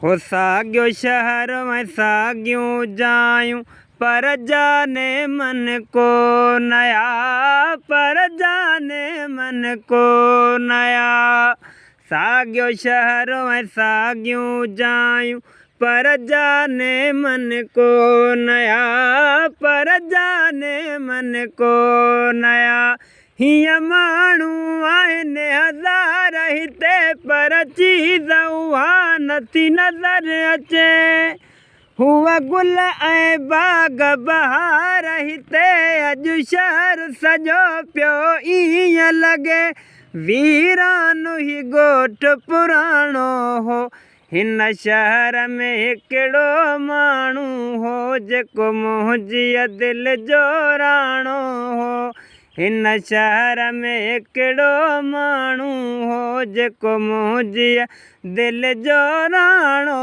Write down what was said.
हो साॻियो शहर में साॻियूं जायूं पर जाने मन को नया, पर जाने मन को नया। साॻियो शहर में साॻियूं जायूं पर जाने मन को नया, पर जाने मन को नया। हीअं माण्हू आहिनि हज़ार हिते पर चीज़ उहा नथी नज़र अचे। हुआ गुल ऐं बाग़ बहार हिते अॼु शहर सॼो पियो ईअं लॻे वीरानो ही ॻोठ पुराणो हो। हिन शहर में हिकिड़ो माण्हू हो जेको मुंहिंजी दिलि जो राणो हो। हिन शहर में हिकिड़ो माण्हू हो जेको मुंहिंजी दिलि जो राणो